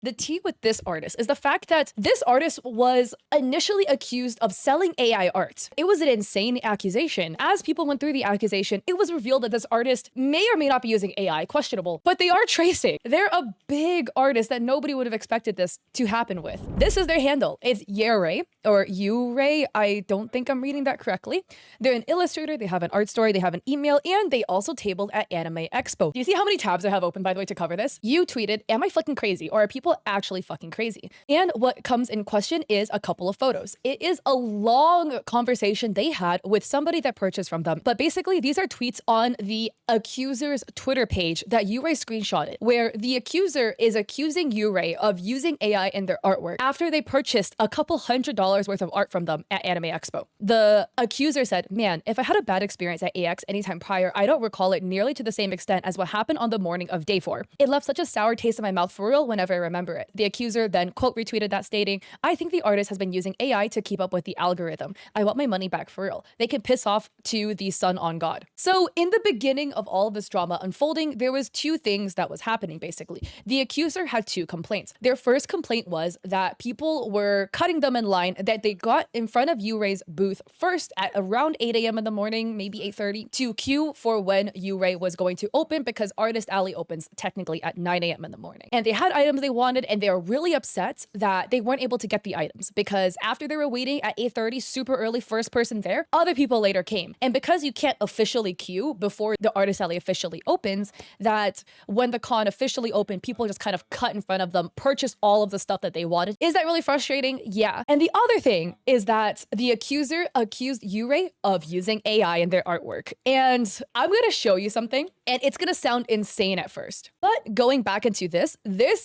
The tea with this artist is the fact that this artist was initially accused of selling AI art. It was an insane accusation. As people went through the accusation, it was revealed that this artist may or may not be using AI, questionable, but they are tracing. They're a big artist that nobody would have expected this to happen with. This is their handle. It's Yurei, or Yurei. I don't think I'm reading that correctly. They're an illustrator, they have an art story, they have an email, and they also tabled at Anime Expo. Do you see how many tabs I have open, by the way, to cover this? You tweeted, am I fucking crazy? Or are people actually fucking crazy? And what comes in question is a couple of photos. It is a long conversation they had with somebody that purchased from them. But basically, these are tweets on the accuser's Twitter page that Yurei screenshotted, where the accuser is accusing Yurei of using AI in their artwork after they purchased a couple $100 worth of art from them at Anime Expo. The accuser said, man, if I had a bad experience at AX anytime prior, I don't recall it nearly to the same extent as what happened on the morning of day 4. It left such a sour taste in my mouth for real whenever I remember it. The accuser then quote retweeted that stating, I think the artist has been using AI to keep up with the algorithm. I want my money back for real. They can piss off to the sun on God. So in the beginning of all of this drama unfolding, there was two things that was happening basically. The accuser had two complaints. Their first complaint was that people were cutting them in line, that they got in front of Yurei's booth first at around 8 a.m. in the morning, maybe 8:30, to queue for when Yurei was going to open, because Artist Alley opens technically at 9 a.m. in the morning. And they had items they wanted, and they were really upset that they weren't able to get the items, because after they were waiting at 8:30, super early, first person there, other people later came. And because you can't officially queue before the Artist Alley officially opens, that when the con officially opened, people just kind of cut in front of them, purchased all of the stuff that they wanted. Is that really frustrating? Yeah. And the other thing is that the accuser accused Yurei of using AI in their artwork. And I'm going to show you something, and it's going to sound insane at first. But going back into this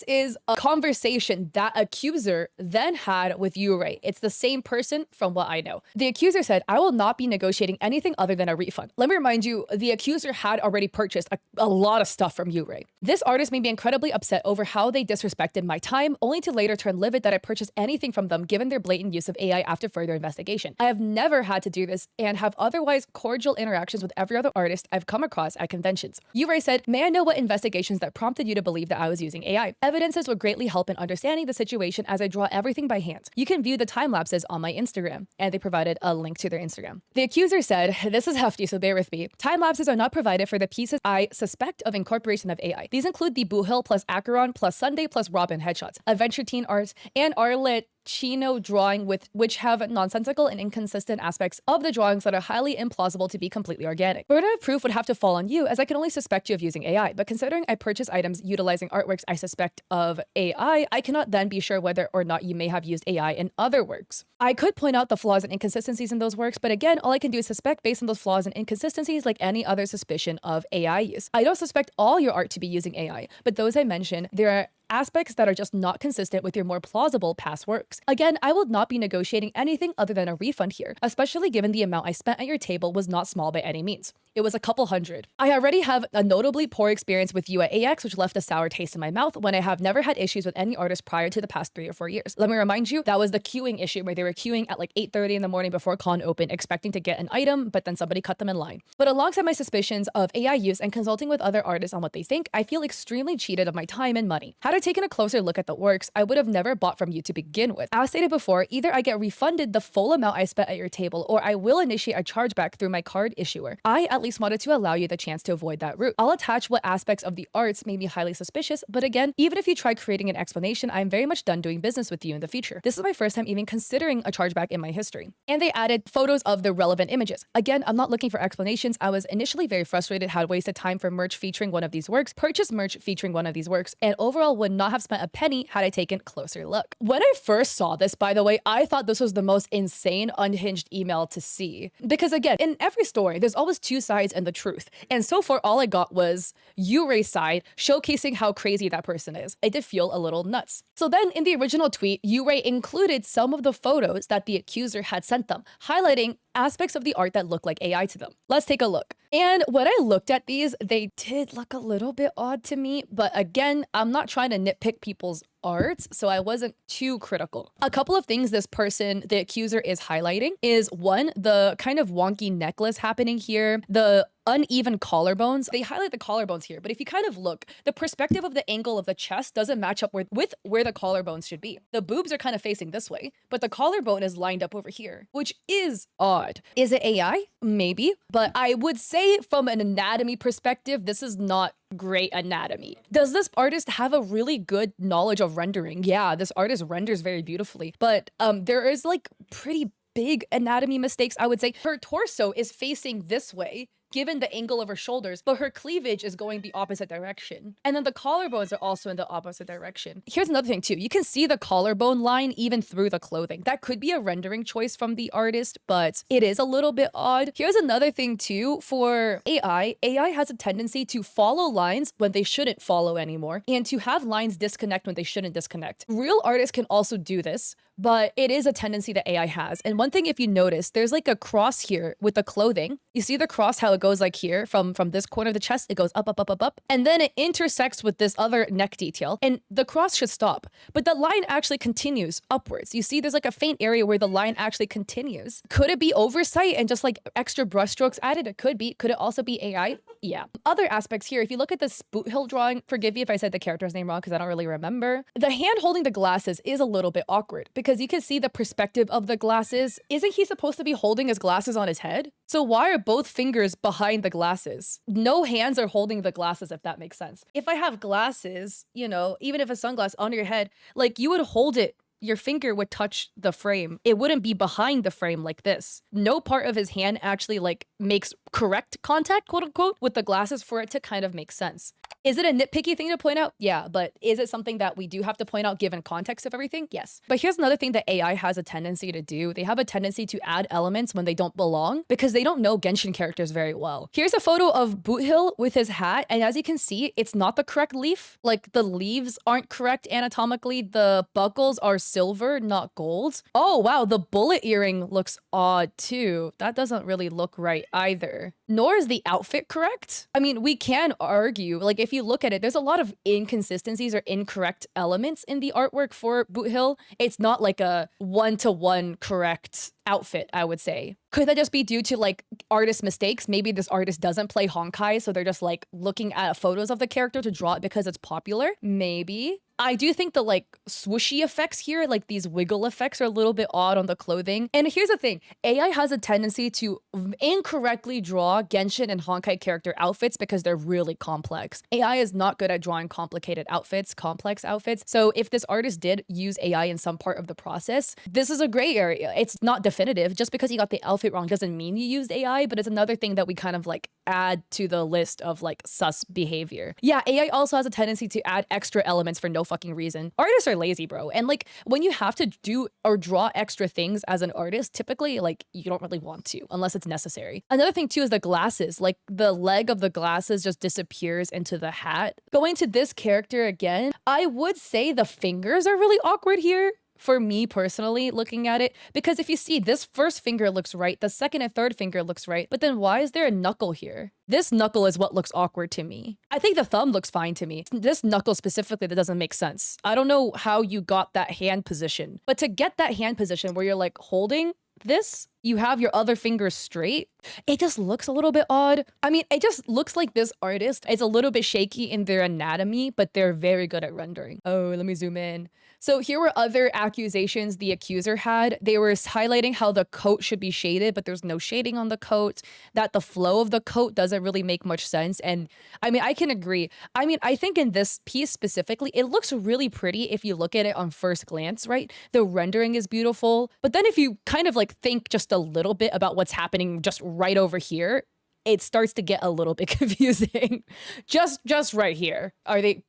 is a conversation that accuser then had with Yurei. It's the same person from what I know. The accuser said, I will not be negotiating anything other than a refund. Let me remind you, the accuser had already purchased a lot of stuff from Yurei. This artist made me incredibly upset over how they disrespected my time, only to later turn livid that I purchased anything from them given their blatant use of AI after further investigation. I have never had to do this and have otherwise cordial interactions with every other artist I've come across at conventions. Yurei said, may I know what investigations that prompted you to believe that I was using AI? Evidences would greatly help in understanding the situation as I draw everything by hand. You can view the time lapses on my Instagram. And they provided a link to their Instagram. The accuser said, this is hefty, so bear with me. Time lapses are not provided for the pieces I suspect of incorporation of AI. These include the Boohill plus Acheron plus Sunday plus Robin headshots, Adventure Teen art, and Arlet Chino drawing which have nonsensical and inconsistent aspects of the drawings that are highly implausible to be completely organic. Burden of proof would have to fall on you, as I can only suspect you of using AI, but considering I purchase items utilizing artworks I suspect of AI, I cannot then be sure whether or not you may have used AI in other works. I could point out the flaws and inconsistencies in those works, but again, all I can do is suspect based on those flaws and inconsistencies like any other suspicion of AI use. I don't suspect all your art to be using AI, but those I mentioned, there are aspects that are just not consistent with your more plausible past works. Again, I will not be negotiating anything other than a refund here, especially given the amount I spent at your table was not small by any means. It was a couple hundred. I already have a notably poor experience with you at AX, which left a sour taste in my mouth when I have never had issues with any artist prior to the past 3 or 4 years. Let me remind you, that was the queuing issue where they were queuing at like 8:30 in the morning before con open, expecting to get an item, but then somebody cut them in line. But alongside my suspicions of AI use and consulting with other artists on what they think, I feel extremely cheated of my time and money. Had I taken a closer look at the works, I would have never bought from you to begin with. As stated before, either I get refunded the full amount I spent at your table, or I will initiate a chargeback through my card issuer. I at least wanted to allow you the chance to avoid that route. I'll attach what aspects of the arts made me highly suspicious, but again, even if you try creating an explanation, I'm very much done doing business with you in the future. This is my first time even considering a chargeback in my history. And they added photos of the relevant images. Again, I'm not looking for explanations. I was initially very frustrated, had wasted time for merch featuring one of these works, purchased merch featuring one of these works, and overall would not have spent a penny had I taken a closer look. When I first saw this, by the way, I thought this was the most insane, unhinged email to see. Because again, in every story, there's always two sides and the truth. And so far, all I got was Yurei's side, showcasing how crazy that person is. It did feel a little nuts. So then in the original tweet, Yurei included some of the photos that the accuser had sent them, highlighting aspects of the art that look like AI to them. Let's take a look. And when I looked at these, they did look a little bit odd to me. But again, I'm not trying to nitpick people's art, so I wasn't too critical. A couple of things this person, the accuser, is highlighting is one, the kind of wonky necklace happening here, the uneven collarbones. They highlight the collarbones here, but if you kind of look, the perspective of the angle of the chest doesn't match up with where the collarbones should be. The boobs are kind of facing this way, but the collarbone is lined up over here, which is odd. Is it AI? Maybe, but I would say from an anatomy perspective, this is not great anatomy. Does this artist have a really good knowledge of rendering? Yeah, this artist renders very beautifully, but there is like pretty big anatomy mistakes, I would say. Her torso is facing this way, given the angle of her shoulders, but her cleavage is going the opposite direction. And then the collarbones are also in the opposite direction. Here's another thing too. You can see the collarbone line even through the clothing. That could be a rendering choice from the artist, but it is a little bit odd. Here's another thing too. For AI has a tendency to follow lines when they shouldn't follow anymore, and to have lines disconnect when they shouldn't disconnect. Real artists can also do this, but it is a tendency that AI has. And one thing, if you notice, there's like a cross here with the clothing. You see the cross, how it goes like here from this corner of the chest, it goes up, up, up, up, up. And then it intersects with this other neck detail. And the cross should stop, but the line actually continues upwards. You see there's like a faint area where the line actually continues. Could it be oversight and just like extra brushstrokes added? It could be. Could it also be AI? Yeah. Other aspects here, if you look at this Boot Hill drawing, forgive me if I said the character's name wrong because I don't really remember. The hand holding the glasses is a little bit awkward because you can see the perspective of the glasses. Isn't he supposed to be holding his glasses on his head? So why are both fingers behind the glasses? No hands are holding the glasses, if that makes sense. If I have glasses, you know, even if a sunglass on your head, like you would hold it, your finger would touch the frame. It wouldn't be behind the frame like this. No part of his hand actually like makes correct contact, quote unquote, with the glasses for it to kind of make sense. Is it a nitpicky thing to point out? Yeah, but is it something that we do have to point out given context of everything? Yes. But here's another thing that AI has a tendency to do. They have a tendency to add elements when they don't belong because they don't know Genshin characters very well. Here's a photo of Boot Hill with his hat, and as you can see, it's not the correct leaf. Like the leaves aren't correct anatomically. The buckles are silver, not gold. Oh wow, the bullet earring looks odd too. That doesn't really look right either. Nor is the outfit correct. I mean, we can argue, like if you look at it, there's a lot of inconsistencies or incorrect elements in the artwork for Boot Hill. It's not like a one-to-one correct outfit, I would say. Could that just be due to like artist mistakes? Maybe this artist doesn't play Honkai, so they're just like looking at photos of the character to draw it because it's popular? Maybe. I do think the like swooshy effects here, like these wiggle effects, are a little bit odd on the clothing. And here's the thing, AI has a tendency to incorrectly draw Genshin and Honkai character outfits because they're really complex. AI is not good at drawing complicated outfits, complex outfits. So if this artist did use AI in some part of the process, this is a gray area. It's not definitive. Just because you got the outfit wrong doesn't mean you used AI, but it's another thing that we kind of like add to the list of like sus behavior. Yeah, AI also has a tendency to add extra elements for no fucking reason. Artists are lazy, bro. And like when you have to do or draw extra things as an artist, typically like you don't really want to unless it's necessary. Another thing too is the glasses. Like the leg of the glasses just disappears into the hat. Going to this character again, I would say the fingers are really awkward here. For me personally, looking at it, because if you see, this first finger looks right, the second and third finger looks right, but then why is there a knuckle here? This knuckle is what looks awkward to me. I think the thumb looks fine to me. This knuckle specifically, that doesn't make sense. I don't know how you got that hand position, but to get that hand position where you're like holding this, you have your other finger straight, it just looks a little bit odd. I mean, it just looks like this artist is a little bit shaky in their anatomy, but they're very good at rendering. Oh, let me zoom in. So here were other accusations the accuser had. They were highlighting how the coat should be shaded, but there's no shading on the coat, that the flow of the coat doesn't really make much sense. And I mean, I can agree. I mean, I think in this piece specifically, it looks really pretty if you look at it on first glance, right? The rendering is beautiful. But then if you kind of like think just a little bit about what's happening just right over here, it starts to get a little bit confusing. just right here. Are they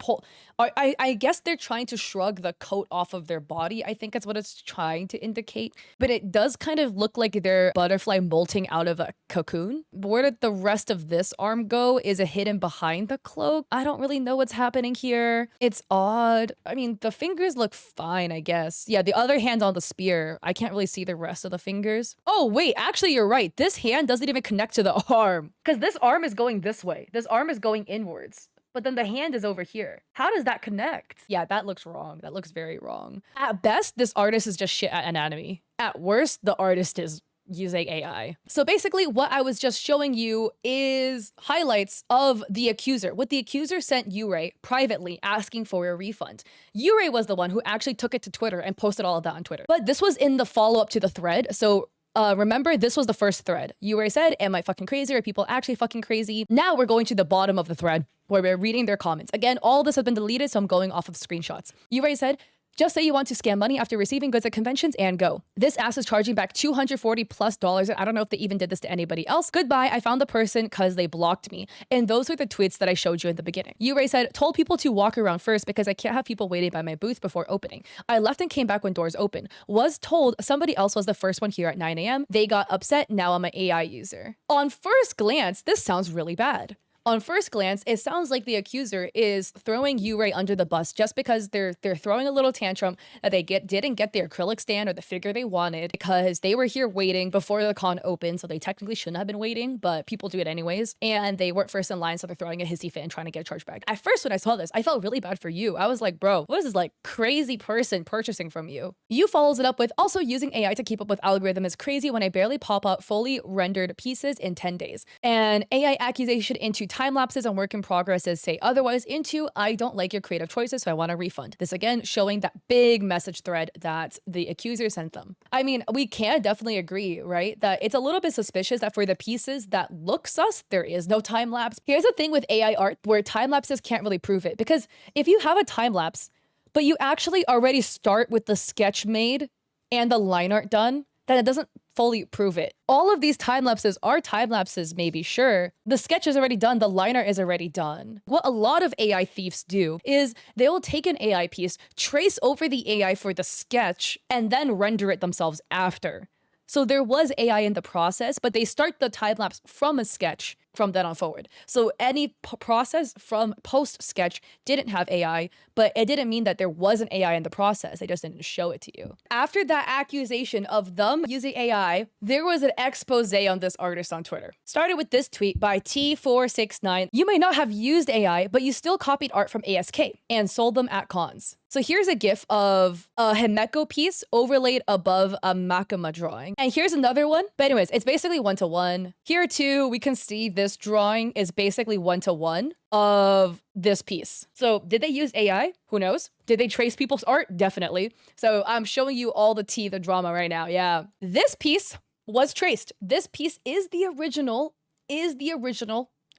I guess they're trying to shrug the coat off of their body. I think that's what it's trying to indicate. But it does kind of look like they're butterfly molting out of a cocoon. Where did the rest of this arm go? Is it hidden behind the cloak? I don't really know what's happening here. It's odd. I mean, the fingers look fine, I guess. Yeah, the other hand on the spear. I can't really see the rest of the fingers. Oh, wait, actually, you're right. This hand doesn't even connect to the arm because this arm is going this way. This arm is going inwards. but then the hand is over here. How does that connect? Yeah, that looks wrong. That looks very wrong. At best, this artist is just shit at anatomy. At worst, the artist is using AI. So basically what I was just showing you is highlights of the accuser. What the accuser sent Yurei privately asking for a refund. Yurei was the one who actually took it to Twitter and posted all of that on Twitter. But this was in the follow-up to the thread. So remember, this was the first thread. Yurei said, am I fucking crazy? Are people actually fucking crazy? Now we're going to the bottom of the thread where we're reading their comments. Again, all this has been deleted, so I'm going off of screenshots. Yurei said, just say you want to scam money after receiving goods at conventions and go. This ass is charging back $240+. I don't know if they even did this to anybody else. Goodbye, I found the person because they blocked me. And those were the tweets that I showed you in the beginning. Yurei said, told people to walk around first because I can't have people waiting by my booth before opening. I left and came back when doors open. Was told somebody else was the first one here at 9 a.m. They got upset, now I'm an AI user. On first glance, this sounds really bad. On first glance, it sounds like the accuser is throwing Yurei under the bus just because they're throwing a little tantrum that they didn't get the acrylic stand or the figure they wanted because they were here waiting before the con opened, so they technically shouldn't have been waiting, but people do it anyways, and they weren't first in line, so they're throwing a hissy fit and trying to get a charge back. At first, when I saw this, I felt really bad for you. I was like, bro, what is this like crazy person purchasing from you? You follows it up with, also using AI to keep up with algorithm is crazy when I barely pop out fully rendered pieces in 10 days. And AI accusation into time lapses and work in progresses say otherwise into I don't like your creative choices, so I want a refund. This again showing that big message thread that the accuser sent them. I mean, we can definitely agree, right? That it's a little bit suspicious that for the pieces that look sus, there is no time lapse. Here's the thing with AI art where time lapses can't really prove it, because if you have a time lapse, but you actually already start with the sketch made and the line art done, then it doesn't fully prove it. All of these time lapses are time lapses, maybe, sure. The sketch is already done, the line art is already done. What a lot of AI thieves do is they will take an AI piece, trace over the AI for the sketch, and then render it themselves after. So there was AI in the process, but they start the time lapse from a sketch from then on forward. So any process from post sketch didn't have AI, but it didn't mean that there wasn't AI in the process. They just didn't show it to you. After that accusation of them using AI, there was an expose on this artist on Twitter. Started with this tweet by T469. You may not have used AI, but you still copied art from ASK and sold them at cons. So here's a gif of a Himeko piece overlaid above a Makima drawing. And here's another one. But anyways, it's basically one-to-one. Here too, we can see this drawing is basically one-to-one of this piece. So did they use AI? Who knows? Did they trace people's art? Definitely. So I'm showing you all the tea, the drama right now. Yeah. This piece was traced. This piece is the original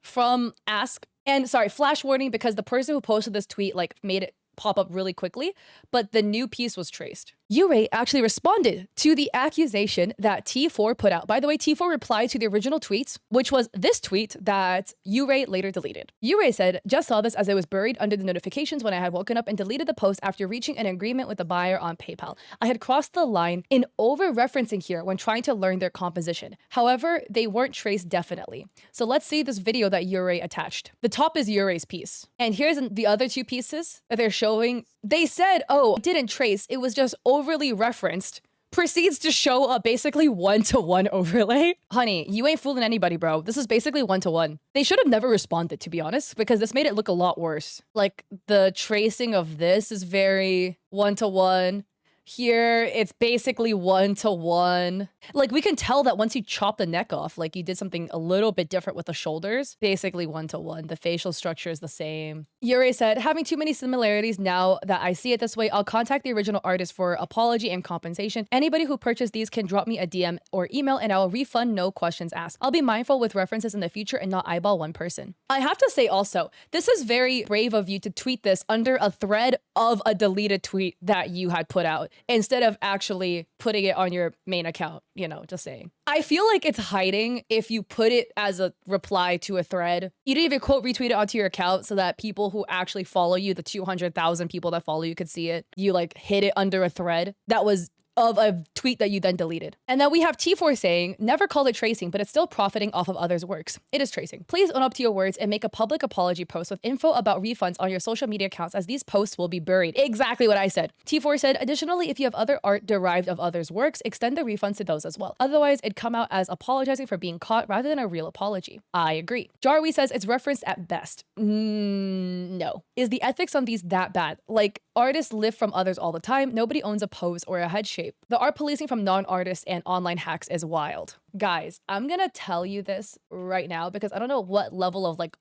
from Ask. And sorry, flash warning, because the person who posted this tweet like made it pop up really quickly, but the new piece was traced. Yurei actually responded to the accusation that T4 put out. By the way, T4 replied to the original tweet, which was this tweet that Yurei later deleted. Yurei said, just saw this as I was buried under the notifications when I had woken up and deleted the post after reaching an agreement with the buyer on PayPal. I had crossed the line in over-referencing here when trying to learn their composition. However, they weren't traced definitely. So let's see this video that Yurei attached. The top is Yurei's piece. And here's the other two pieces that they're showing. They said, oh, it didn't trace, it was just overly referenced. Proceeds to show a basically one-to-one overlay. Honey, you ain't fooling anybody, bro. This is basically one-to-one. They should have never responded, to be honest, because this made it look a lot worse. Like, the tracing of this is very one-to-one. Here, it's basically one-to-one. Like, we can tell that once you chop the neck off, like you did something a little bit different with the shoulders. Basically one-to-one. The facial structure is the same. Yurei said, having too many similarities now that I see it this way, I'll contact the original artist for apology and compensation. Anybody who purchased these can drop me a DM or email and I will refund, no questions asked. I'll be mindful with references in the future and not eyeball one person. I have to say also, this is very brave of you to tweet this under a thread of a deleted tweet that you had put out, instead of actually putting it on your main account, you know, just saying. I feel like it's hiding if you put it as a reply to a thread. You didn't even quote retweet it onto your account so that people who actually follow you, the 200,000 people that follow you, could see it. You like hid it under a thread that was of a tweet that you then deleted. And then we have T4 saying, never called it tracing, but it's still profiting off of others' works. It is tracing. Please own up to your words and make a public apology post with info about refunds on your social media accounts, as these posts will be buried. Exactly what I said. T4 said, additionally, if you have other art derived of others' works, extend the refunds to those as well. Otherwise, it'd come out as apologizing for being caught rather than a real apology. I agree. Jarwi says it's referenced at best. No. Is the ethics on these that bad? Like, artists live from others all the time. Nobody owns a pose or a head shape. The art policing from non-artists and online hacks is wild. Guys, I'm gonna tell you this right now because I don't know what level of like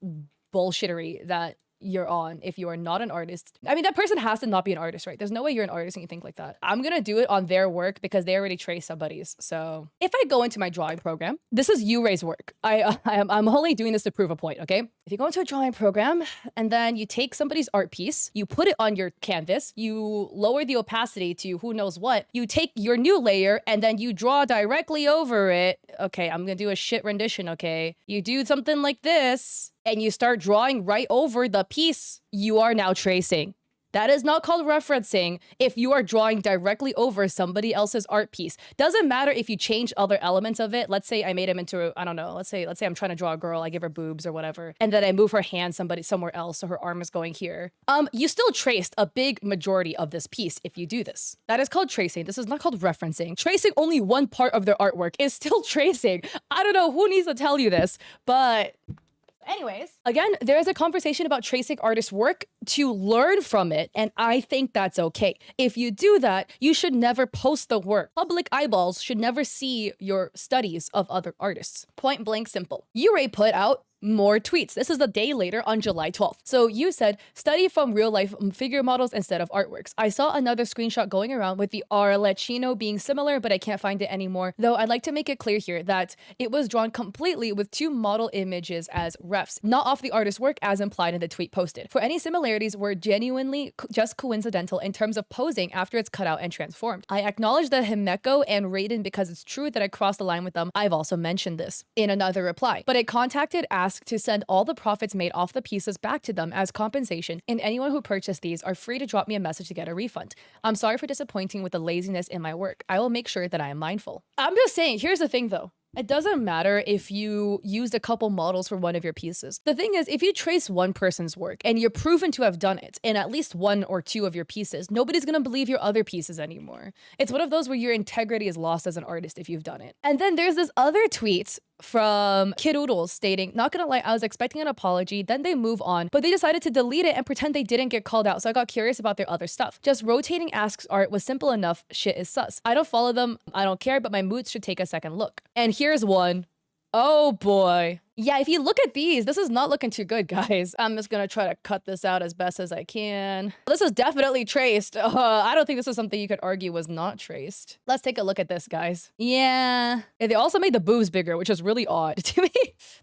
bullshittery that you're on if you are not an artist. I mean, that person has to not be an artist, right? There's no way you're an artist and you think like that. I'm gonna do it on their work because they already trace somebody's. So if I go into my drawing program, this is Ray's work. I'm only doing this to prove a point, okay? If you go into a drawing program and then you take somebody's art piece, you put it on your canvas, you lower the opacity to who knows what, you take your new layer and then you draw directly over it. Okay, I'm gonna do a shit rendition, okay? You do something like this and you start drawing right over the piece, you are now tracing. That is not called referencing if you are drawing directly over somebody else's art piece. Doesn't matter if you change other elements of it. Let's say I made him into, I don't know, let's say I'm trying to draw a girl, I give her boobs or whatever, and then I move her hand somewhere else so her arm is going here. You still traced a big majority of this piece if you do this. That is called tracing. This is not called referencing. Tracing only one part of their artwork is still tracing. I don't know who needs to tell you this, but anyways, again, there is a conversation about tracing artists' work to learn from it, and I think that's okay. If you do that, you should never post the work. Public eyeballs should never see your studies of other artists. Point blank simple. Ray put out more tweets. This is a day later on July 12th. So you said, study from real life figure models instead of artworks. I saw another screenshot going around with the Arlecchino being similar, but I can't find it anymore. Though I'd like to make it clear here that it was drawn completely with two model images as refs, not off the artist's work as implied in the tweet posted. For any similarities were genuinely just coincidental in terms of posing after it's cut out and transformed. I acknowledge the Himeko and Raiden because it's true that I crossed the line with them. I've also mentioned this in another reply, but it contacted asked to send all the profits made off the pieces back to them as compensation, and anyone who purchased these are free to drop me a message to get a refund. I'm sorry for disappointing with the laziness in my work. I will make sure that I am mindful. I'm just saying, here's the thing though. It doesn't matter if you used a couple models for one of your pieces. The thing is, if you trace one person's work and you're proven to have done it in at least one or two of your pieces, nobody's gonna believe your other pieces anymore. It's one of those where your integrity is lost as an artist if you've done it. And then there's this other tweet from Kid Oodles stating, not gonna lie, I was expecting an apology, then they move on, but they decided to delete it and pretend they didn't get called out, so I got curious about their other stuff. Just rotating asks art was simple enough, shit is sus. I don't follow them, I don't care, but my moods should take a second look. And here's one. Oh boy. Yeah, if you look at these, this is not looking too good, guys. I'm just gonna try to cut this out as best as I can. This is definitely traced. I don't think this is something you could argue was not traced. Let's take a look at this, guys. Yeah. And they also made the boobs bigger, which is really odd to me.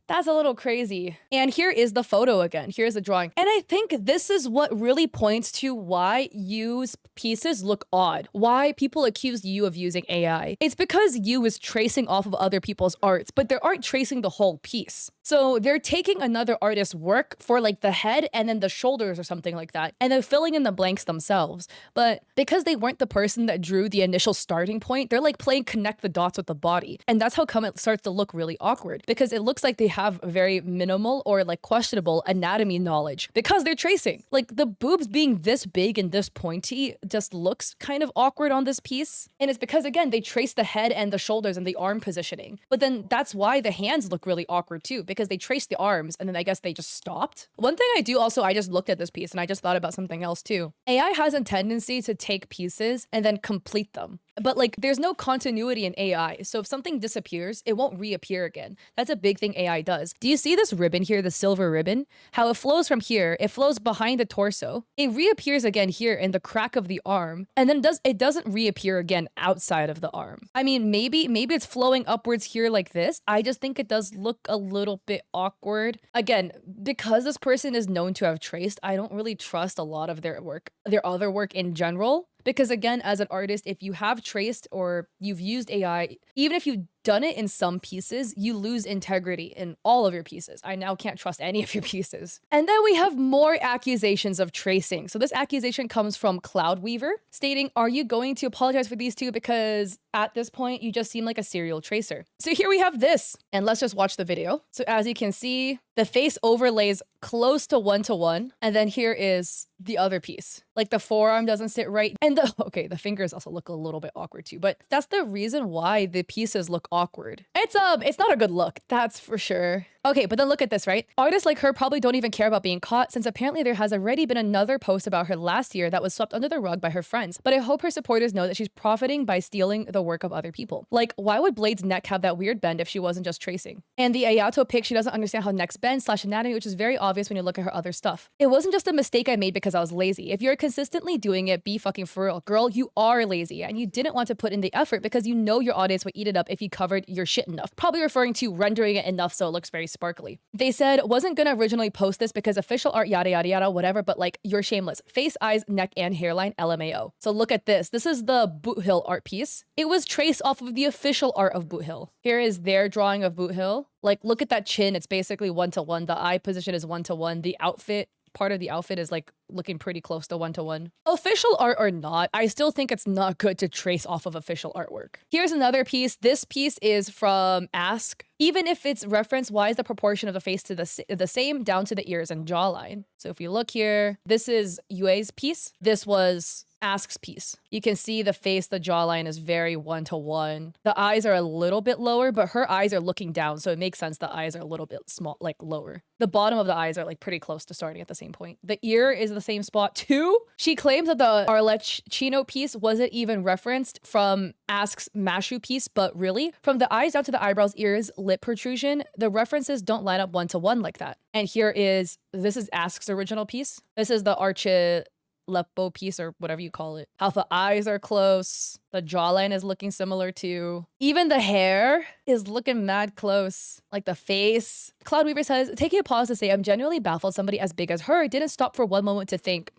That's a little crazy. And here is the photo again. Here's the drawing. And I think this is what really points to why Yu's pieces look odd. Why people accused Yu of using AI. It's because Yu is tracing off of other people's arts, but they aren't tracing the whole piece. So they're taking another artist's work for like the head and then the shoulders or something like that, and they're filling in the blanks themselves. But because they weren't the person that drew the initial starting point, they're like playing connect the dots with the body. And that's how come it starts to look really awkward, because it looks like they have very minimal or like questionable anatomy knowledge because they're tracing. Like the boobs being this big and this pointy just looks kind of awkward on this piece. And it's because, again, they trace the head and the shoulders and the arm positioning. But then that's why the hands look really awkward too, because they traced the arms and then I guess they just stopped. One thing I do also, I just looked at this piece and I just thought about something else too. AI has a tendency to take pieces and then complete them. But like there's no continuity in AI. So if something disappears, it won't reappear again. That's a big thing AI does. Do you see this ribbon here, the silver ribbon? How it flows from here, it flows behind the torso. It reappears again here in the crack of the arm. And then it doesn't reappear again outside of the arm. I mean, maybe it's flowing upwards here like this. I just think it does look a little bit awkward. Again, because this person is known to have traced, I don't really trust a lot of their work, their other work in general. Because again, as an artist, if you have traced or you've used AI, even if you done it in some pieces, you lose integrity in all of your pieces. I now can't trust any of your pieces. And then we have more accusations of tracing. So this accusation comes from Cloudweaver, stating, are you going to apologize for these two? Because at this point, you just seem like a serial tracer. So here we have this, and let's just watch the video. So as you can see, the face overlays close to 1-to-1, and then here is the other piece. Like the forearm doesn't sit right, and the fingers also look a little bit awkward too, but that's the reason why the pieces look awkward. It's not a good look, that's for sure. Okay, but then look at this, right? Artists like her probably don't even care about being caught, since apparently there has already been another post about her last year that was swept under the rug by her friends. But I hope her supporters know that she's profiting by stealing the work of other people. Like, why would Blade's neck have that weird bend if she wasn't just tracing? And the Ayato pic, she doesn't understand how necks bend / anatomy, which is very obvious when you look at her other stuff. It wasn't just a mistake I made because I was lazy. If you're consistently doing it, be fucking for real. Girl, you are lazy, and you didn't want to put in the effort because you know your audience would eat it up if you covered your shit enough. Probably referring to rendering it enough so it looks very sparkly. They said, wasn't gonna originally post this because official art, yada yada yada, whatever, but like, you're shameless. Face, eyes, neck, and hairline, LMAO. So look at this. This is the Boot Hill art piece. It was traced off of the official art of Boot Hill. Here is their drawing of Boot Hill. Like, look at that chin. It's basically 1-to-1. The eye position is 1-to-1. The outfit, part of the outfit is like looking pretty close to 1-to-1. Official art or not, I still think it's not good to trace off of official artwork. Here's another piece. This piece is from Ask. Even if it's referenced, why is the proportion of the face to the same down to the ears and jawline? So if you look here, this is Yue's piece. This was Ask's piece. You can see the face, the jawline is very 1-to-1. The eyes are a little bit lower, but her eyes are looking down, so it makes sense the eyes are a little bit small, like lower. The bottom of the eyes are like pretty close to starting at the same point. The ear is the same spot too. She claims that the Arlecchino piece wasn't even referenced from Ask's Mashu piece, but really, from the eyes down to the eyebrows, ears, lip protrusion, the references don't line up 1-to-1 like that. And this is Ask's original piece. This is the Arlecchino piece, or whatever you call it. How the eyes are close. The jawline is looking similar too. Even the hair is looking mad close. Like the face. Cloudweaver says, taking a pause to say, I'm genuinely baffled somebody as big as her didn't stop for one moment to think,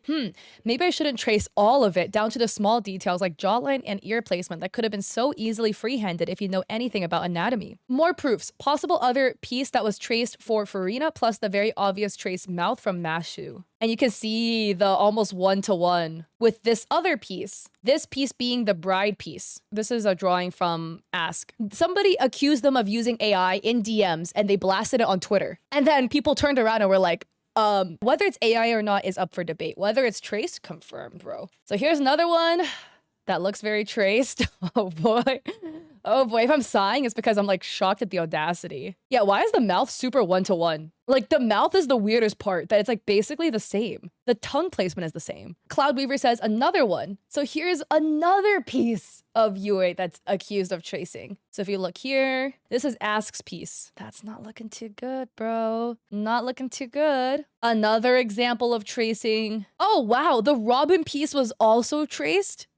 maybe I shouldn't trace all of it down to the small details like jawline and ear placement that could have been so easily free-handed if you know anything about anatomy. More proofs. Possible other piece that was traced for Farina plus the very obvious trace mouth from Mashu. And you can see the almost 1-to-1 with this other piece. This piece being the bride piece. This is a drawing from Ask. Somebody accused them of using AI in DMs and they blasted it on Twitter. And then people turned around and were like, whether it's AI or not is up for debate. Whether it's traced, confirmed, bro. So here's another one that looks very traced. Oh boy. Oh boy, if I'm sighing, it's because I'm like shocked at the audacity. Yeah, why is the mouth super 1-to-1? Like the mouth is the weirdest part, that it's like basically the same. The tongue placement is the same. Cloudweaver says another one. So here's another piece of Yue that's accused of tracing. So if you look here, this is Ask's piece. That's not looking too good, bro. Not looking too good. Another example of tracing. Oh wow, the Robin piece was also traced.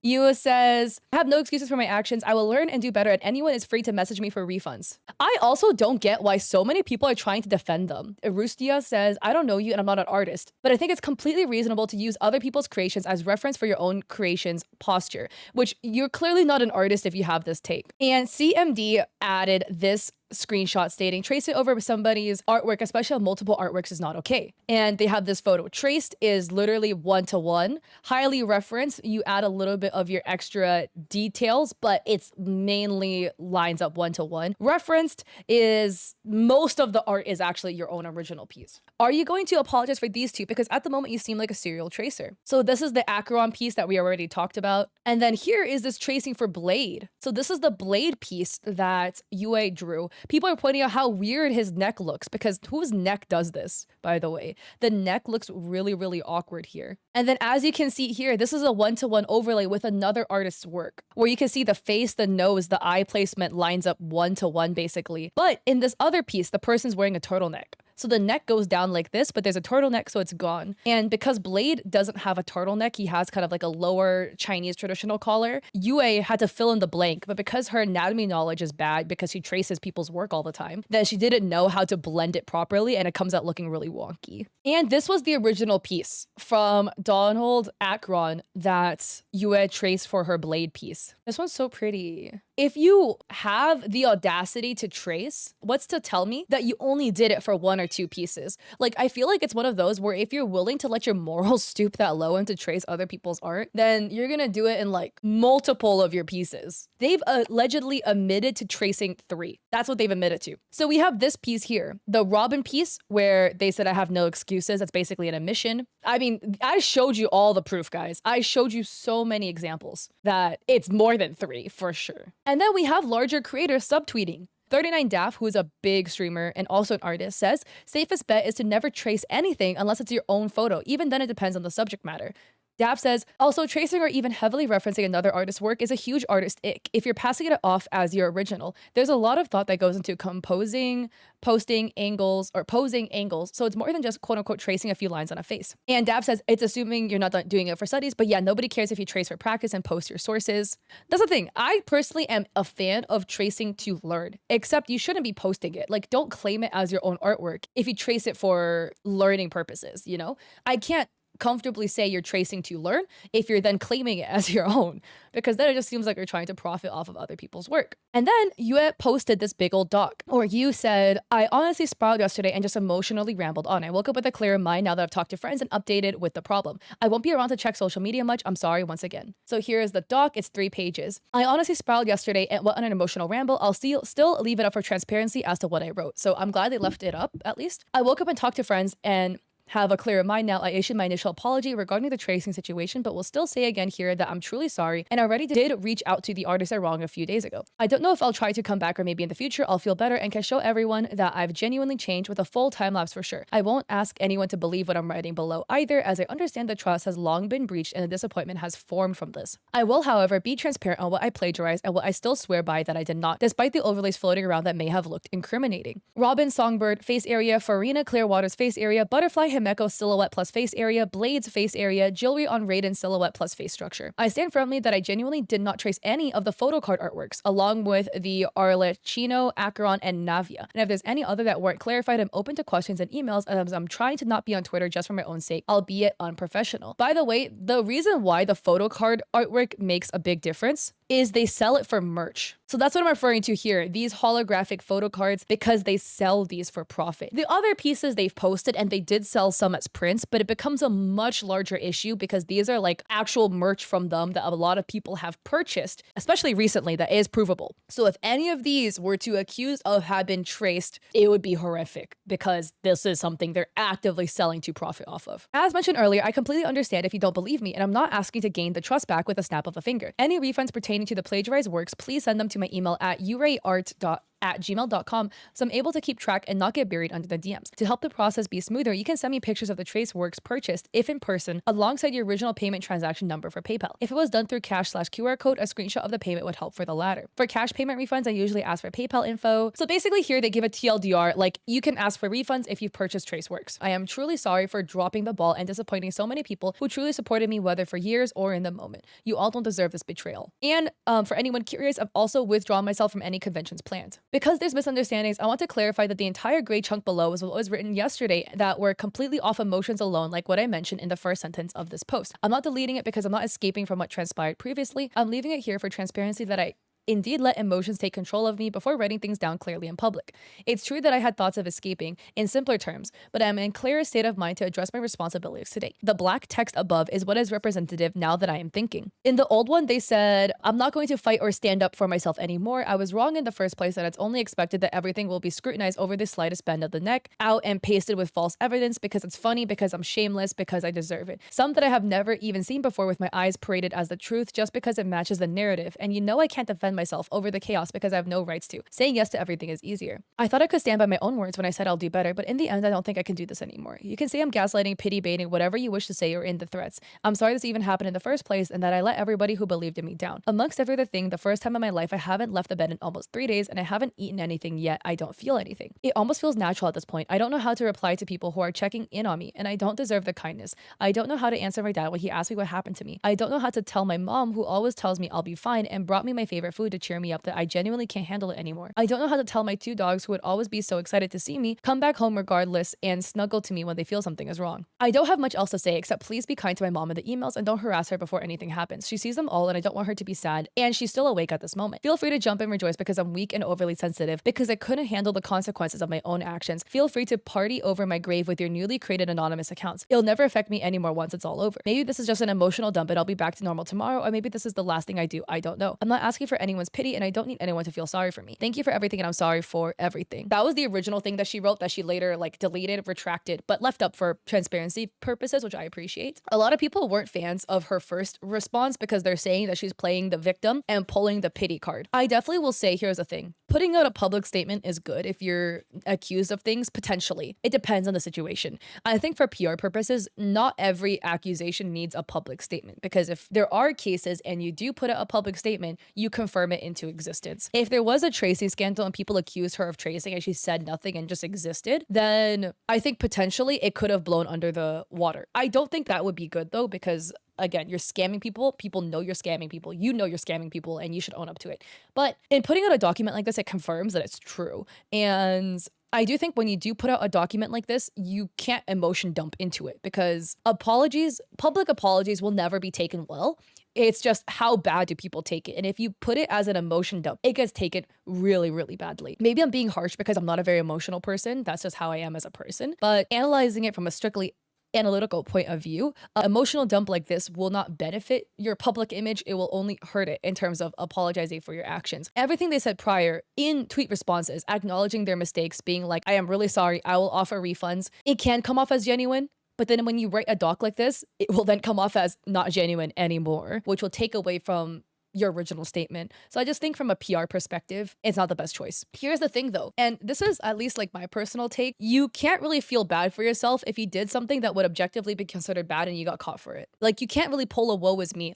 Yua says, I have no excuses for my actions. I will learn and do better, and anyone is free to message me for refunds. I also don't get why so many people are trying to defend them. Erustia says, I don't know you and I'm not an artist, but I think it's completely reasonable to use other people's creations as reference for your own creation's posture, which you're clearly not an artist if you have this take. And CMD added this screenshot stating, trace it over somebody's artwork, especially multiple artworks, is not okay. And they have this photo. Traced is literally 1-to-1. Highly referenced, you add a little bit of your extra details, but it's mainly lines up 1-to-1. Referenced is most of the art is actually your own original piece. Are you going to apologize for these two? Because at the moment you seem like a serial tracer. So this is the Acheron piece that we already talked about. And then here is this tracing for Blade. So this is the Blade piece that Yue drew. People are pointing out how weird his neck looks, because whose neck does this, by the way? The neck looks really, really awkward here. And then as you can see here, this is a 1-to-1 overlay with another artist's work, where you can see the face, the nose, the eye placement lines up 1-to-1 basically. But in this other piece, the person's wearing a turtleneck. So the neck goes down like this, but there's a turtleneck, so it's gone. And because Blade doesn't have a turtleneck, he has kind of like a lower Chinese traditional collar, Yue had to fill in the blank. But because her anatomy knowledge is bad, because she traces people's work all the time, then she didn't know how to blend it properly, and it comes out looking really wonky. And this was the original piece from Donald Akron that Yue traced for her Blade piece. This one's so pretty. If you have the audacity to trace, what's to tell me that you only did it for 1 or 2 pieces? Like, I feel like it's one of those where if you're willing to let your morals stoop that low and to trace other people's art, then you're gonna do it in like multiple of your pieces. They've allegedly admitted to tracing 3. That's what they've admitted to. So we have this piece here, the Robin piece, where they said I have no excuses. That's basically an admission. I mean, I showed you all the proof, guys. I showed you so many examples that it's more than 3 for sure. And then we have larger creators subtweeting. 39Daff, who is a big streamer and also an artist, says, safest bet is to never trace anything unless it's your own photo. Even then, it depends on the subject matter. Daff says, also tracing or even heavily referencing another artist's work is a huge artist ick. If you're passing it off as your original, there's a lot of thought that goes into composing, posting angles, or posing angles. So it's more than just quote unquote tracing a few lines on a face. And Daff says, it's assuming you're not doing it for studies, but yeah, nobody cares if you trace for practice and post your sources. That's the thing. I personally am a fan of tracing to learn, except you shouldn't be posting it. Like, don't claim it as your own artwork if you trace it for learning purposes, you know? I can't comfortably say you're tracing to learn if you're then claiming it as your own, because then it just seems like you're trying to profit off of other people's work. And then Yue posted this big old doc, or you said, I honestly spiraled yesterday and just emotionally rambled on. I woke up with a clearer mind now that I've talked to friends and updated with the problem. I won't be around to check social media much. I'm sorry once again. So here is the doc. It's 3 pages. I honestly spiraled yesterday and went on an emotional ramble. I'll still leave it up for transparency as to what I wrote. So I'm glad they left it up at least. I woke up and talked to friends and have a clearer mind now. I issued my initial apology regarding the tracing situation, but will still say again here that I'm truly sorry and already did reach out to the artist I wronged a few days ago. I don't know if I'll try to come back or maybe in the future I'll feel better and can show everyone that I've genuinely changed with a full time lapse for sure. I won't ask anyone to believe what I'm writing below either, as I understand the trust has long been breached and the disappointment has formed from this. I will, however, be transparent on what I plagiarized and what I still swear by that I did not, despite the overlays floating around that may have looked incriminating. Robin, Songbird, face area, Farina, Clearwater's face area, Butterfly, Himeko, silhouette plus face area, Blade's face area, jewelry on Raiden silhouette plus face structure. I stand firmly that I genuinely did not trace any of the photo card artworks, along with the Arlecchino, Acheron, and Navia. And if there's any other that weren't clarified, I'm open to questions and emails, as I'm trying to not be on Twitter just for my own sake, albeit unprofessional. By the way, the reason why the photo card artwork makes a big difference is they sell it for merch. So that's what I'm referring to here, these holographic photo cards, because they sell these for profit. The other pieces they've posted, and they did sell some as prints, but it becomes a much larger issue because these are like actual merch from them that a lot of people have purchased, especially recently, that is provable. So if any of these were to accuse of have been traced, it would be horrific because this is something they're actively selling to profit off of. As mentioned earlier, I completely understand if you don't believe me, and I'm not asking to gain the trust back with a snap of a finger. Any refunds pertaining to the plagiarized works, please send them to my email at ureart@gmail.com so I'm able to keep track and not get buried under the DMs. To help the process be smoother, you can send me pictures of the trace works purchased, if in person, alongside your original payment transaction number for PayPal. If it was done through cash/QR code, a screenshot of the payment would help for the latter. For cash payment refunds, I usually ask for PayPal info. So basically here they give a TLDR, like you can ask for refunds if you've purchased trace works. I am truly sorry for dropping the ball and disappointing so many people who truly supported me, whether for years or in the moment. You all don't deserve this betrayal. And for anyone curious, I've also withdrawn myself from any conventions planned. Because there's misunderstandings, I want to clarify that the entire gray chunk below was what was written yesterday that were completely off emotions alone, like what I mentioned in the first sentence of this post. I'm not deleting it because I'm not escaping from what transpired previously. I'm leaving it here for transparency that I indeed let emotions take control of me before writing things down clearly in public. It's true that I had thoughts of escaping in simpler terms, but I'm in clearer state of mind to address my responsibilities today. The black text above is what is representative now that I am thinking. In the old one, they said, I'm not going to fight or stand up for myself anymore. I was wrong in the first place that it's only expected that everything will be scrutinized over the slightest bend of the neck, out and pasted with false evidence because it's funny, because I'm shameless, because I deserve it. Some that I have never even seen before with my eyes paraded as the truth just because it matches the narrative. And you know I can't defend defend myself over the chaos because I have no rights to. Saying yes to everything is easier. I thought I could stand by my own words when I said I'll do better, but in the end, I don't think I can do this anymore. You can say I'm gaslighting, pity baiting, whatever you wish to say or in the threats. I'm sorry this even happened in the first place and that I let everybody who believed in me down. Amongst every other thing, the first time in my life I haven't left the bed in almost 3 days and I haven't eaten anything yet. I don't feel anything. It almost feels natural at this point. I don't know how to reply to people who are checking in on me and I don't deserve the kindness. I don't know how to answer my dad when he asks me what happened to me. I don't know how to tell my mom, who always tells me I'll be fine and brought me my favorite food to cheer me up, that I genuinely can't handle it anymore. I don't know how to tell my 2 dogs, who would always be so excited to see me, come back home regardless and snuggle to me when they feel something is wrong. I don't have much else to say except please be kind to my mom in the emails and don't harass her before anything happens. She sees them all and I don't want her to be sad, and she's still awake at this moment. Feel free to jump and rejoice because I'm weak and overly sensitive because I couldn't handle the consequences of my own actions. Feel free to party over my grave with your newly created anonymous accounts. It'll never affect me anymore once it's all over. Maybe this is just an emotional dump and I'll be back to normal tomorrow, or maybe this is the last thing I do. I don't know. I'm not asking for anyone's pity and I don't need anyone to feel sorry for me. Thank you for everything and I'm sorry for everything. That was the original thing that she wrote that she later deleted, retracted, but left up for transparency purposes, which I appreciate. A lot of people weren't fans of her first response because they're saying that she's playing the victim and pulling the pity card. I definitely will say, here's the thing. Putting out a public statement is good if you're accused of things, potentially. It depends on the situation. I think for PR purposes, not every accusation needs a public statement, because if there are cases and you do put out a public statement, you confirm it into existence. If there was a tracing scandal and people accused her of tracing and she said nothing and just existed, then I think potentially it could have blown under the water. I don't think that would be good though, because again, you're scamming people. People know you're scamming people. You know you're scamming people and you should own up to it. But in putting out a document like this, it confirms that it's true. And I do think when you do put out a document like this, you can't emotion dump into it, because public apologies will never be taken well. It's just how bad do people take it? And if you put it as an emotion dump, it gets taken really, really badly. Maybe I'm being harsh because I'm not a very emotional person. That's just how I am as a person. But analyzing it from a strictly analytical point of view, an emotional dump like this will not benefit your public image. It will only hurt it in terms of apologizing for your actions. Everything they said prior in tweet responses, acknowledging their mistakes, being like, I am really sorry, I will offer refunds. It can come off as genuine, but then when you write a doc like this, it will then come off as not genuine anymore, which will take away from your original statement. So I just think from a PR perspective, it's not the best choice. Here's the thing though, and this is at least my personal take. You can't really feel bad for yourself if you did something that would objectively be considered bad and you got caught for it. You can't really pull a woe is me.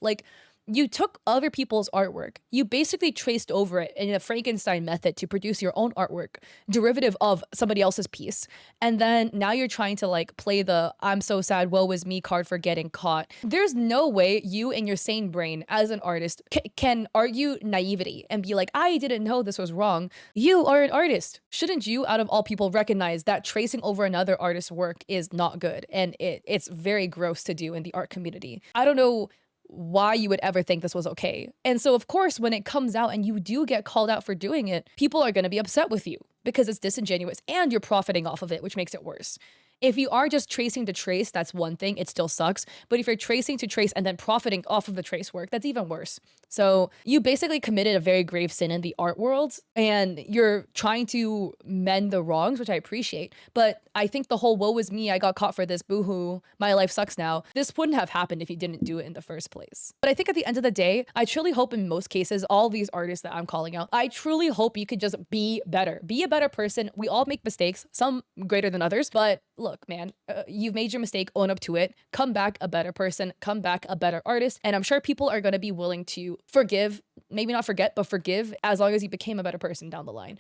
You took other people's artwork. You basically traced over it in a Frankenstein method to produce your own artwork, derivative of somebody else's piece. And then now you're trying to play the I'm so sad, woe is me card for getting caught. There's no way you in your sane brain as an artist can argue naivety and be like, I didn't know this was wrong. You are an artist. Shouldn't you, out of all people, recognize that tracing over another artist's work is not good? And it's very gross to do in the art community. I don't know why you would ever think this was okay. And so of course, when it comes out and you do get called out for doing it, people are going to be upset with you because it's disingenuous and you're profiting off of it, which makes it worse. If you are just tracing to trace, that's one thing, it still sucks. But if you're tracing to trace and then profiting off of the trace work, that's even worse. So you basically committed a very grave sin in the art world and you're trying to mend the wrongs, which I appreciate. But I think the whole woe is me, I got caught for this, boohoo, my life sucks now. This wouldn't have happened if you didn't do it in the first place. But I think at the end of the day, I truly hope in most cases, all these artists that I'm calling out, I truly hope you could just be better. Be a better person. We all make mistakes, some greater than others, but look, man, you've made your mistake, own up to it, come back a better person, come back a better artist. And I'm sure people are going to be willing to forgive, maybe not forget, but forgive as long as you became a better person down the line.